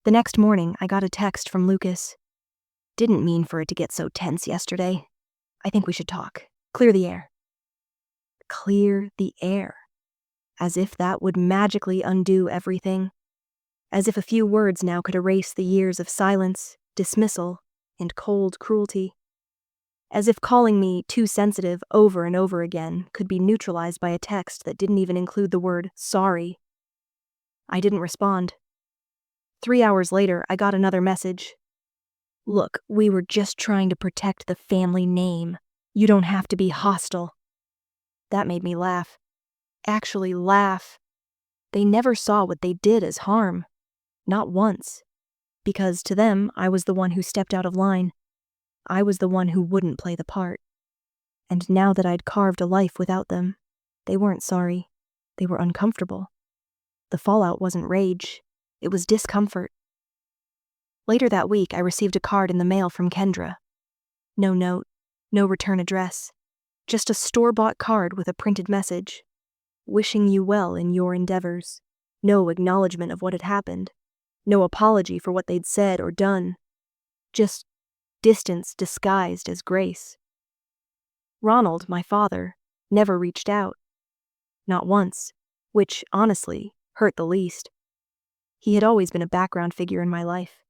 The next morning, I got a text from Lucas. Didn't mean for it to get so tense yesterday. I think we should talk. Clear the air. Clear the air. As if that would magically undo everything. As if a few words now could erase the years of silence, dismissal, and cold cruelty. As if calling me too sensitive over and over again could be neutralized by a text that didn't even include the word sorry. I didn't respond. 3 hours later, I got another message. Look, we were just trying to protect the family name. You don't have to be hostile. That made me laugh. Actually laugh. They never saw what they did as harm. Not once. Because to them, I was the one who stepped out of line. I was the one who wouldn't play the part. And now that I'd carved a life without them, they weren't sorry. They were uncomfortable. The fallout wasn't rage. It was discomfort. Later that week, I received a card in the mail from Kendra. No note, no return address. Just a store-bought card with a printed message. Wishing you well in your endeavors. No acknowledgement of what had happened. No apology for what they'd said or done. Just distance disguised as grace. Ronald, my father, never reached out. Not once, which, honestly, hurt the least. He had always been a background figure in my life.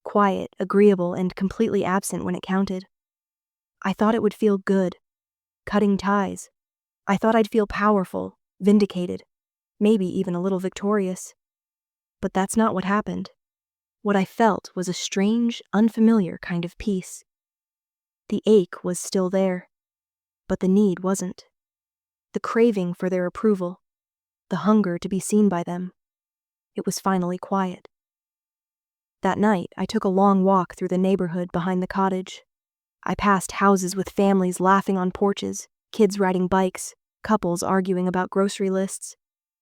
Quiet, agreeable, and completely absent when it counted. I thought it would feel good. Cutting ties. I thought I'd feel powerful, vindicated, maybe even a little victorious. But that's not what happened. What I felt was a strange, unfamiliar kind of peace. The ache was still there, but the need wasn't. The craving for their approval, the hunger to be seen by them. It was finally quiet. That night, I took a long walk through the neighborhood behind the cottage. I passed houses with families laughing on porches, kids riding bikes, couples arguing about grocery lists.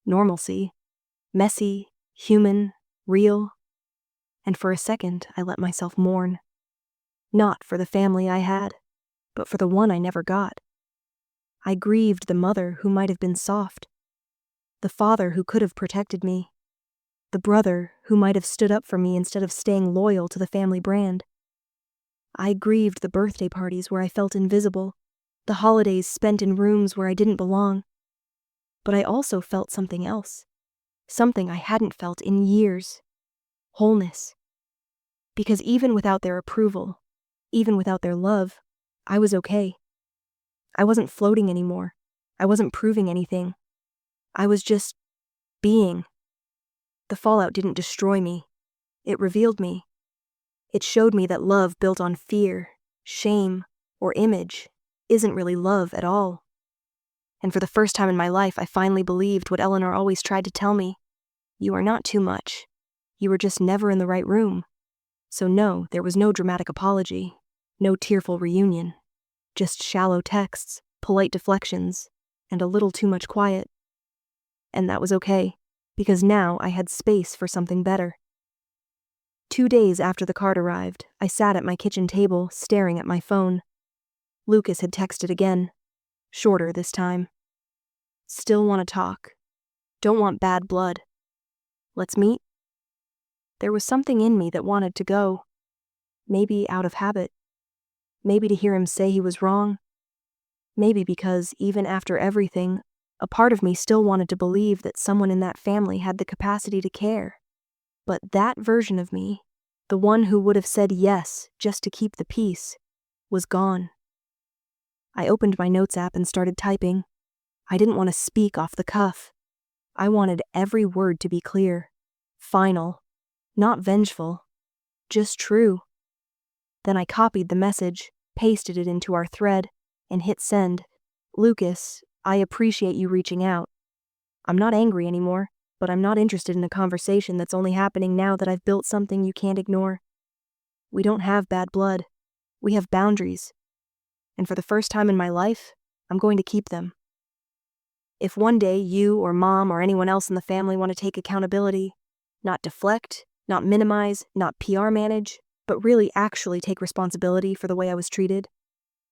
Normalcy. Messy, human, real. And for a second, I let myself mourn. Not for the family I had, but for the one I never got. I grieved the mother who might have been soft. The father who could have protected me. The brother who might have stood up for me instead of staying loyal to the family brand. I grieved the birthday parties where I felt invisible, the holidays spent in rooms where I didn't belong. But I also felt something else, something I hadn't felt in years. Wholeness. Because even without their approval, even without their love, I was okay. I wasn't floating anymore. I wasn't proving anything. I was just being. The fallout didn't destroy me. It revealed me. It showed me that love built on fear, shame, or image isn't really love at all. And for the first time in my life, I finally believed what Eleanor always tried to tell me. You are not too much. You were just never in the right room. So no, there was no dramatic apology, no tearful reunion. Just shallow texts, polite deflections, and a little too much quiet. And that was okay, because now I had space for something better. 2 days after the card arrived, I sat at my kitchen table, staring at my phone. Lucas had texted again. Shorter this time. Still want to talk. Don't want bad blood. Let's meet? There was something in me that wanted to go. Maybe out of habit. Maybe to hear him say he was wrong. Maybe because, even after everything, a part of me still wanted to believe that someone in that family had the capacity to care. But that version of me, the one who would have said yes just to keep the peace, was gone. I opened my notes app and started typing. I didn't want to speak off the cuff. I wanted every word to be clear, final, not vengeful, just true. Then I copied the message, pasted it into our thread, and hit send. Lucas, I appreciate you reaching out. I'm not angry anymore, but I'm not interested in a conversation that's only happening now that I've built something you can't ignore. We don't have bad blood. We have boundaries. And for the first time in my life, I'm going to keep them. If one day you or mom or anyone else in the family want to take accountability, not deflect, not minimize, not PR manage, but really actually take responsibility for the way I was treated,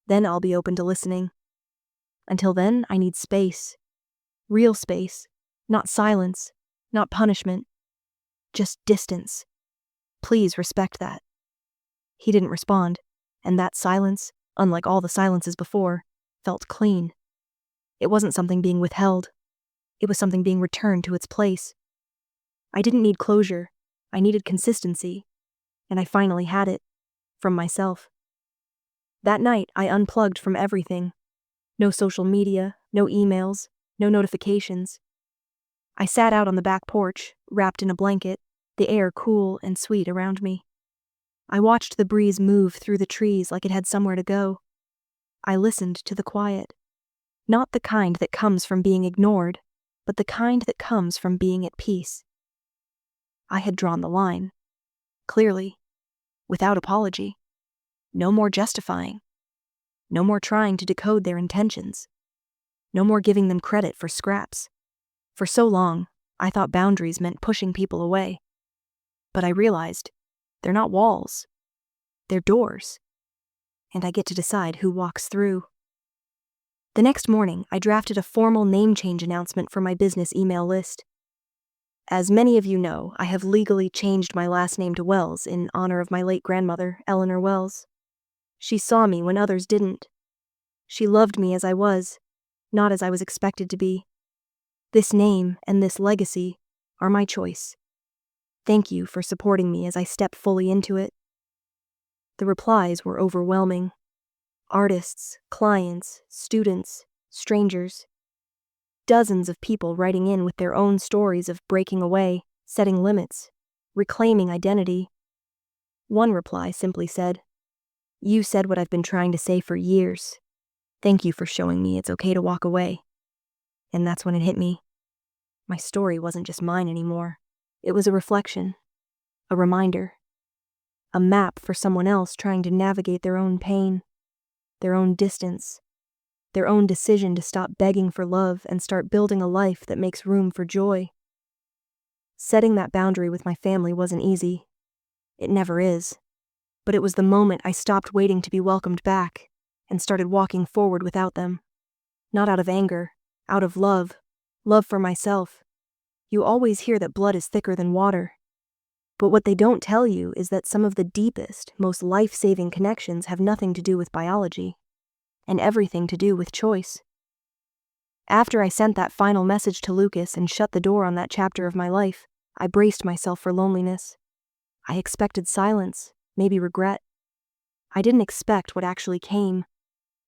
then I'll be open to listening. Until then, I need space. Real space. Not silence. Not punishment. Just distance. Please respect that. He didn't respond, and that silence, unlike all the silences before, felt clean. It wasn't something being withheld. It was something being returned to its place. I didn't need closure. I needed consistency. And I finally had it. From myself. That night, I unplugged from everything. No social media, no emails, no notifications. I sat out on the back porch, wrapped in a blanket, the air cool and sweet around me. I watched the breeze move through the trees like it had somewhere to go. I listened to the quiet. Not the kind that comes from being ignored, but the kind that comes from being at peace. I had drawn the line. Clearly. Without apology. No more justifying. No more trying to decode their intentions. No more giving them credit for scraps. For so long, I thought boundaries meant pushing people away. But I realized, they're not walls. They're doors. And I get to decide who walks through. The next morning, I drafted a formal name change announcement for my business email list. As many of you know, I have legally changed my last name to Wells in honor of my late grandmother, Eleanor Wells. She saw me when others didn't. She loved me as I was, not as I was expected to be. This name and this legacy are my choice. Thank you for supporting me as I step fully into it. The replies were overwhelming. Artists, clients, students, strangers. Dozens of people writing in with their own stories of breaking away, setting limits, reclaiming identity. One reply simply said, "You said what I've been trying to say for years. Thank you for showing me it's okay to walk away." And that's when it hit me. My story wasn't just mine anymore. It was a reflection, a reminder, a map for someone else trying to navigate their own pain, their own distance, their own decision to stop begging for love and start building a life that makes room for joy. Setting that boundary with my family wasn't easy. It never is. But it was the moment I stopped waiting to be welcomed back and started walking forward without them. Not out of anger, out of love for myself. You always hear that blood is thicker than water. But what they don't tell you is that some of the deepest, most life-saving connections have nothing to do with biology, and everything to do with choice. After I sent that final message to Lucas and shut the door on that chapter of my life, I braced myself for loneliness. I expected silence, maybe regret. I didn't expect what actually came.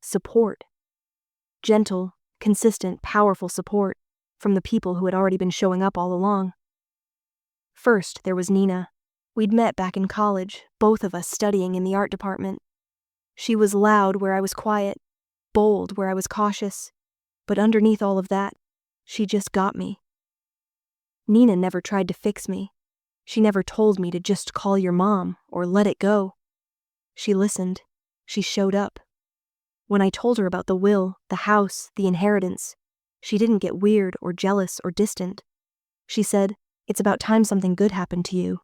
Support. Gentle, consistent, powerful support from the people who had already been showing up all along. First, there was Nina. We'd met back in college, both of us studying in the art department. She was loud where I was quiet, bold where I was cautious, but underneath all of that, she just got me. Nina never tried to fix me. She never told me to just call your mom or let it go. She listened. She showed up. When I told her about the will, the house, the inheritance, she didn't get weird or jealous or distant. She said, "It's about time something good happened to you."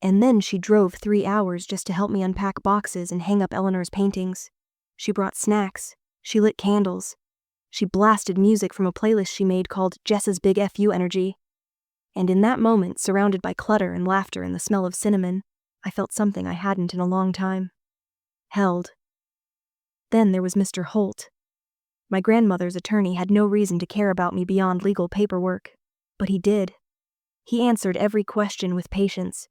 And then she drove 3 hours just to help me unpack boxes and hang up Eleanor's paintings. She brought snacks. She lit candles. She blasted music from a playlist she made called Jess's Big FU Energy. And in that moment, surrounded by clutter and laughter and the smell of cinnamon, I felt something I hadn't in a long time. Held. Then there was Mr. Holt. My grandmother's attorney had no reason to care about me beyond legal paperwork, but he did. He answered every question with patience.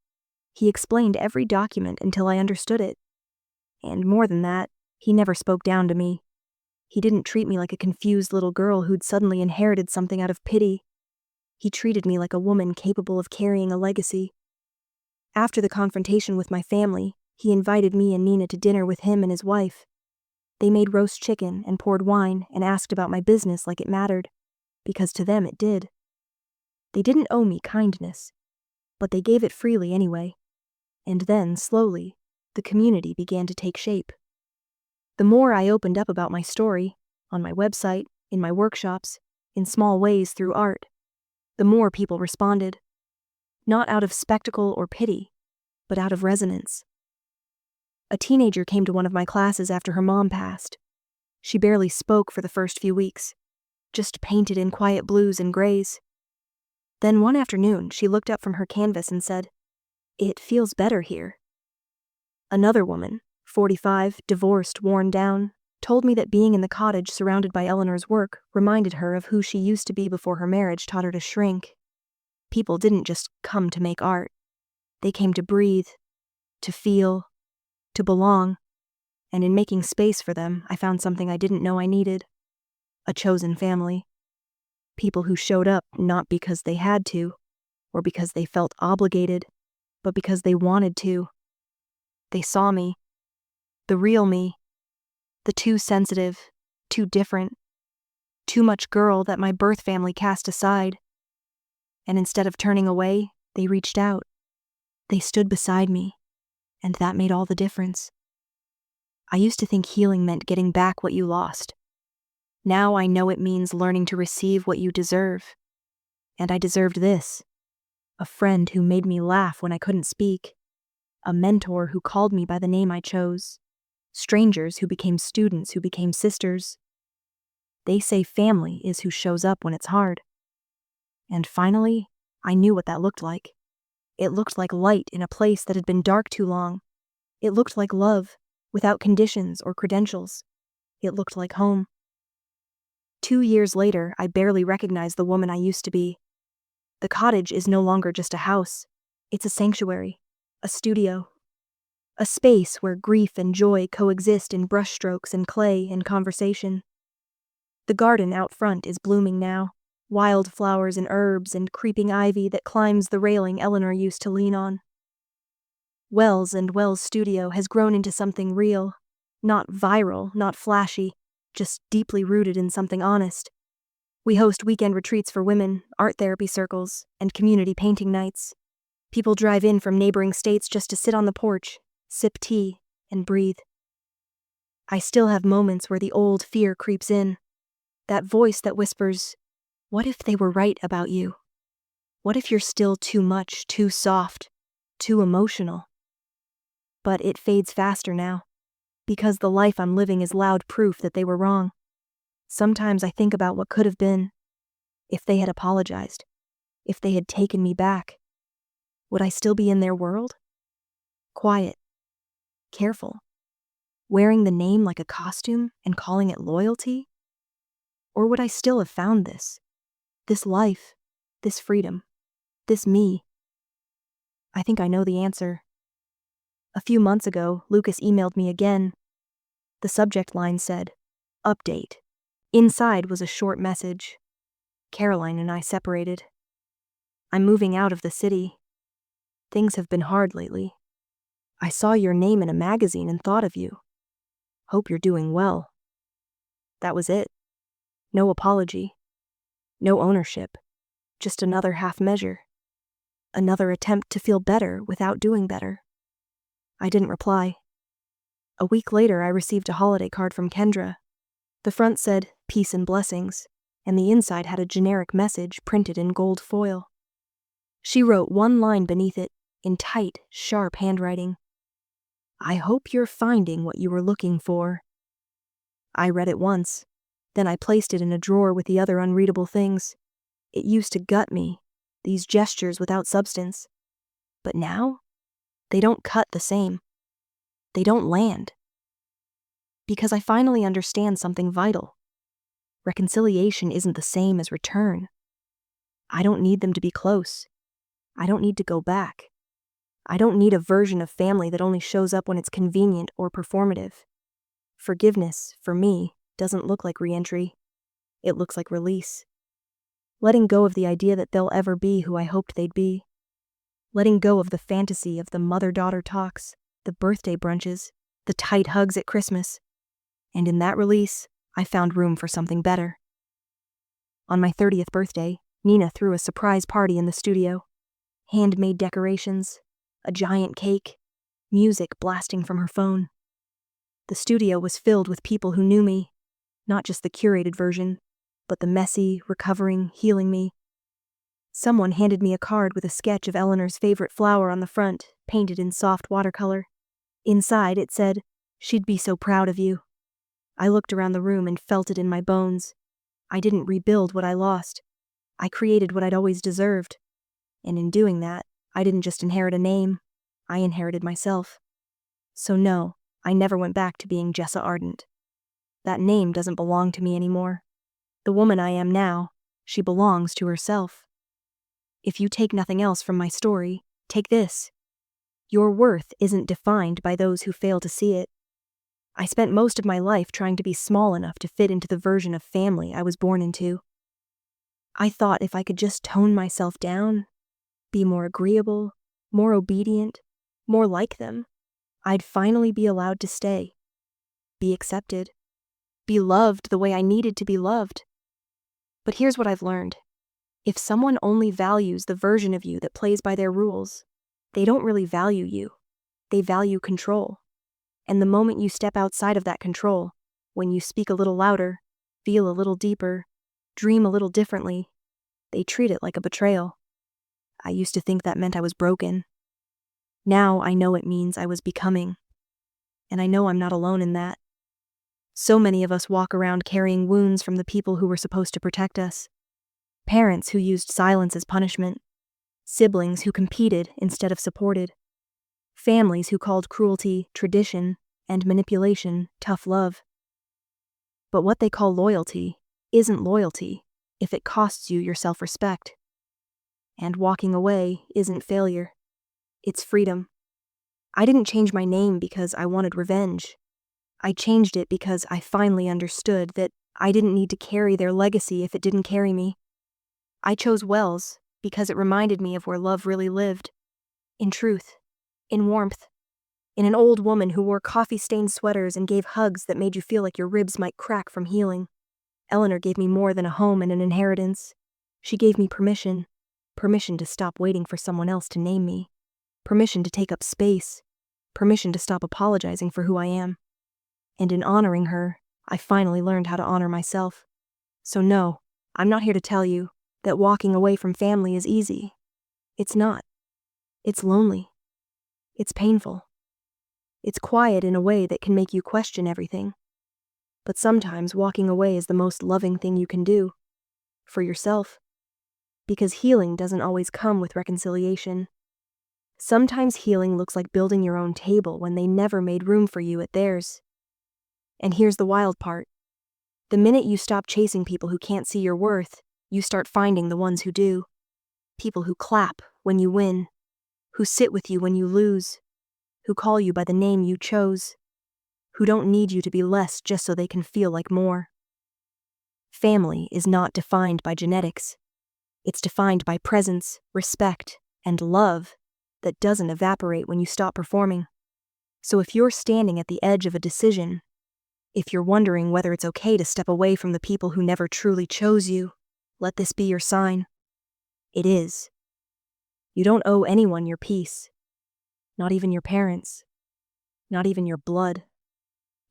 He explained every document until I understood it. And more than that, he never spoke down to me. He didn't treat me like a confused little girl who'd suddenly inherited something out of pity. He treated me like a woman capable of carrying a legacy. After the confrontation with my family, he invited me and Nina to dinner with him and his wife. They made roast chicken and poured wine and asked about my business like it mattered, because to them it did. They didn't owe me kindness, but they gave it freely anyway. And then, slowly, the community began to take shape. The more I opened up about my story, on my website, in my workshops, in small ways through art, the more people responded. Not out of spectacle or pity, but out of resonance. A teenager came to one of my classes after her mom passed. She barely spoke for the first few weeks, just painted in quiet blues and grays. Then one afternoon, she looked up from her canvas and said, "It feels better here." Another woman, 45, divorced, worn down, told me that being in the cottage surrounded by Eleanor's work reminded her of who she used to be before her marriage taught her to shrink. People didn't just come to make art. They came to breathe, to feel, to belong, and in making space for them, I found something I didn't know I needed. A chosen family. People who showed up not because they had to, or because they felt obligated, but because they wanted to. They saw me, the real me, the too sensitive, too different, too much girl that my birth family cast aside. And instead of turning away, they reached out. They stood beside me, and that made all the difference. I used to think healing meant getting back what you lost. Now I know it means learning to receive what you deserve. And I deserved this. A friend who made me laugh when I couldn't speak. A mentor who called me by the name I chose. Strangers who became students who became sisters. They say family is who shows up when it's hard. And finally, I knew what that looked like. It looked like light in a place that had been dark too long. It looked like love, without conditions or credentials. It looked like home. 2 years later, I barely recognized the woman I used to be. The cottage is no longer just a house. It's a sanctuary, a studio, a space where grief and joy coexist in brushstrokes and clay and conversation. The garden out front is blooming now, wildflowers and herbs and creeping ivy that climbs the railing Eleanor used to lean on. Wells and Wells Studio has grown into something real, not viral, not flashy, just deeply rooted in something honest. We host weekend retreats for women, art therapy circles, and community painting nights. People drive in from neighboring states just to sit on the porch, sip tea, and breathe. I still have moments where the old fear creeps in. That voice that whispers, "What if they were right about you? What if you're still too much, too soft, too emotional?" But it fades faster now, because the life I'm living is loud proof that they were wrong. Sometimes I think about what could have been. If they had apologized, if they had taken me back, would I still be in their world? Quiet, careful, wearing the name like a costume and calling it loyalty? Or would I still have found this life, this freedom, this me? I think I know the answer. A few months ago, Lucas emailed me again. The subject line said, "Update." Inside was a short message. Caroline and I separated. I'm moving out of the city. Things have been hard lately. I saw your name in a magazine and thought of you. Hope you're doing well. That was it. No apology. No ownership. just another half measure. Another attempt to feel better without doing better. I didn't reply. A week later, I received a holiday card from Kendra. The front said, "Peace and blessings," and the inside had a generic message printed in gold foil. She wrote one line beneath it, in tight, sharp handwriting. "I hope you're finding what you were looking for." I read it once. Then I placed it in a drawer with the other unreadable things. It used to gut me, these gestures without substance. But now, they don't cut the same. They don't land. Because I finally understand something vital. Reconciliation isn't the same as return. I don't need them to be close. I don't need to go back. I don't need a version of family that only shows up when it's convenient or performative. Forgiveness, for me, doesn't look like re-entry. It looks like release. Letting go of the idea that they'll ever be who I hoped they'd be. Letting go of the fantasy of the mother-daughter talks, the birthday brunches, the tight hugs at Christmas. And in that release, I found room for something better. On my 30th birthday, Nina threw a surprise party in the studio. Handmade decorations, a giant cake, music blasting from her phone. The studio was filled with people who knew me, not just the curated version, but the messy, recovering, healing me. Someone handed me a card with a sketch of Eleanor's favorite flower on the front, painted in soft watercolor. Inside it said, "She'd be so proud of you." I looked around the room and felt it in my bones. I didn't rebuild what I lost. I created what I'd always deserved. And in doing that, I didn't just inherit a name, I inherited myself. So no, I never went back to being Jessa Ardent. That name doesn't belong to me anymore. The woman I am now, she belongs to herself. If you take nothing else from my story, take this. Your worth isn't defined by those who fail to see it. I spent most of my life trying to be small enough to fit into the version of family I was born into. I thought if I could just tone myself down, be more agreeable, more obedient, more like them, I'd finally be allowed to stay, be accepted, be loved the way I needed to be loved. But here's what I've learned. If someone only values the version of you that plays by their rules, they don't really value you. They value control. And the moment you step outside of that control, when you speak a little louder, feel a little deeper, dream a little differently, they treat it like a betrayal. I used to think that meant I was broken. Now I know it means I was becoming. And I know I'm not alone in that. So many of us walk around carrying wounds from the people who were supposed to protect us. Parents who used silence as punishment. Siblings who competed instead of supported. Families who called cruelty tradition and manipulation tough love. But what they call loyalty isn't loyalty if it costs you your self-respect. And walking away isn't failure. It's freedom. I didn't change my name because I wanted revenge. I changed it because I finally understood that I didn't need to carry their legacy if it didn't carry me. I chose Wells because it reminded me of where love really lived. In truth. In warmth. In an old woman who wore coffee-stained sweaters and gave hugs that made you feel like your ribs might crack from healing. Eleanor gave me more than a home and an inheritance. She gave me permission. Permission to stop waiting for someone else to name me. Permission to take up space. Permission to stop apologizing for who I am. And in honoring her, I finally learned how to honor myself. So no, I'm not here to tell you that walking away from family is easy. It's not. It's lonely. It's painful. It's quiet in a way that can make you question everything. But sometimes walking away is the most loving thing you can do. For yourself. Because healing doesn't always come with reconciliation. Sometimes healing looks like building your own table when they never made room for you at theirs. And here's the wild part. The minute you stop chasing people who can't see your worth, you start finding the ones who do. People who clap when you win. Who sit with you when you lose. Who call you by the name you chose. Who don't need you to be less just so they can feel like more. Family is not defined by genetics. It's defined by presence, respect, and love that doesn't evaporate when you stop performing. So if you're standing at the edge of a decision, if you're wondering whether it's okay to step away from the people who never truly chose you, let this be your sign. It is. You don't owe anyone your peace. Not even your parents. Not even your blood.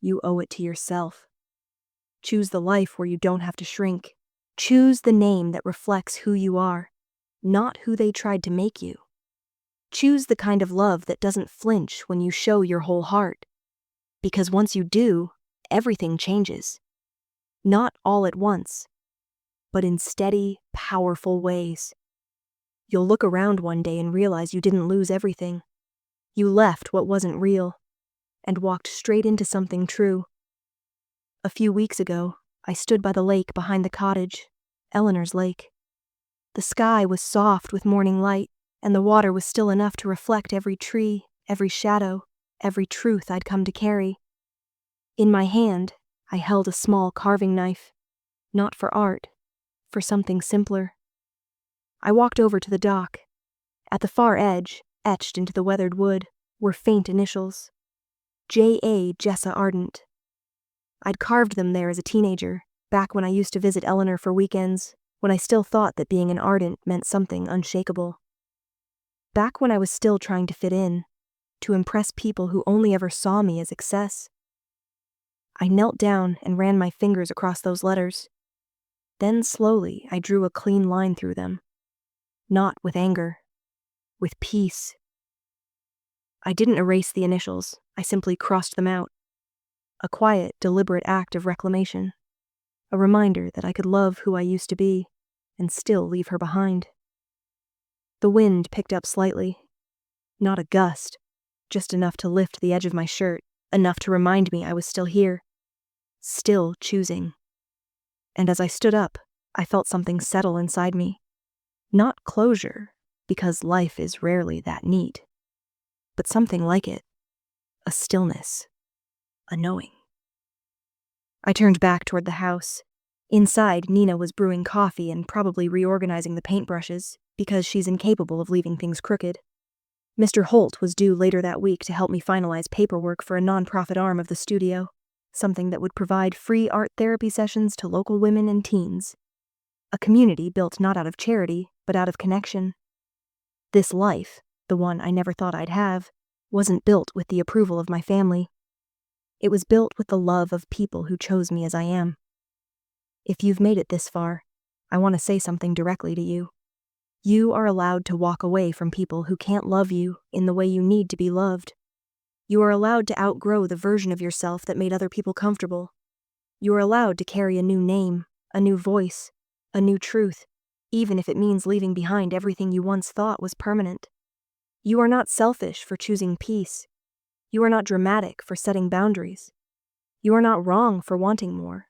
You owe it to yourself. Choose the life where you don't have to shrink. Choose the name that reflects who you are, not who they tried to make you. Choose the kind of love that doesn't flinch when you show your whole heart. Because once you do, everything changes. Not all at once, but in steady, powerful ways. You'll look around one day and realize you didn't lose everything. You left what wasn't real and walked straight into something true. A few weeks ago, I stood by the lake behind the cottage, Eleanor's lake. The sky was soft with morning light, and the water was still enough to reflect every tree, every shadow, every truth I'd come to carry. In my hand, I held a small carving knife, not for art, for something simpler. I walked over to the dock. At the far edge, etched into the weathered wood, were faint initials. J.A. Jessa Ardent. I'd carved them there as a teenager, back when I used to visit Eleanor for weekends, when I still thought that being an Ardent meant something unshakable. Back when I was still trying to fit in, to impress people who only ever saw me as excess. I knelt down and ran my fingers across those letters. Then slowly I drew a clean line through them. Not with anger, with peace. I didn't erase the initials, I simply crossed them out. A quiet, deliberate act of reclamation. A reminder that I could love who I used to be, and still leave her behind. The wind picked up slightly. Not a gust, just enough to lift the edge of my shirt, enough to remind me I was still here. Still choosing. And as I stood up, I felt something settle inside me. Not closure, because life is rarely that neat, but something like it. A stillness. A knowing. I turned back toward the house. Inside, Nina was brewing coffee and probably reorganizing the paintbrushes, because she's incapable of leaving things crooked. Mr. Holt was due later that week to help me finalize paperwork for a nonprofit arm of the studio, something that would provide free art therapy sessions to local women and teens. A community built not out of charity, but out of connection. This life, the one I never thought I'd have, wasn't built with the approval of my family. It was built with the love of people who chose me as I am. If you've made it this far, I want to say something directly to you. You are allowed to walk away from people who can't love you in the way you need to be loved. You are allowed to outgrow the version of yourself that made other people comfortable. You are allowed to carry a new name, a new voice, a new truth, even if it means leaving behind everything you once thought was permanent. You are not selfish for choosing peace. You are not dramatic for setting boundaries. You are not wrong for wanting more.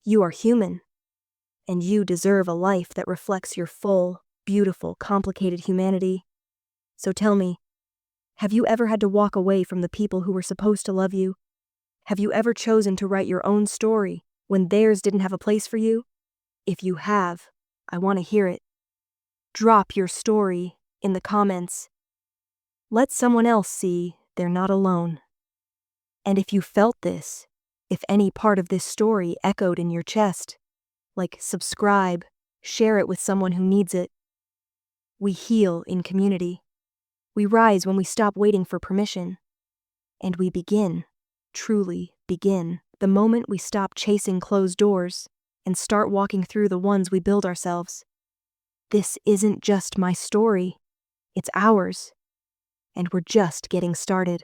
You are human, and you deserve a life that reflects your full, beautiful, complicated humanity. So tell me, have you ever had to walk away from the people who were supposed to love you? Have you ever chosen to write your own story when theirs didn't have a place for you? If you have, I want to hear it. Drop your story in the comments. Let someone else see they're not alone. And if you felt this, if any part of this story echoed in your chest, like subscribe, share it with someone who needs it. We heal in community. We rise when we stop waiting for permission. And we begin, truly begin, the moment we stop chasing closed doors and start walking through the ones we build ourselves. This isn't just my story. It's ours. And we're just getting started.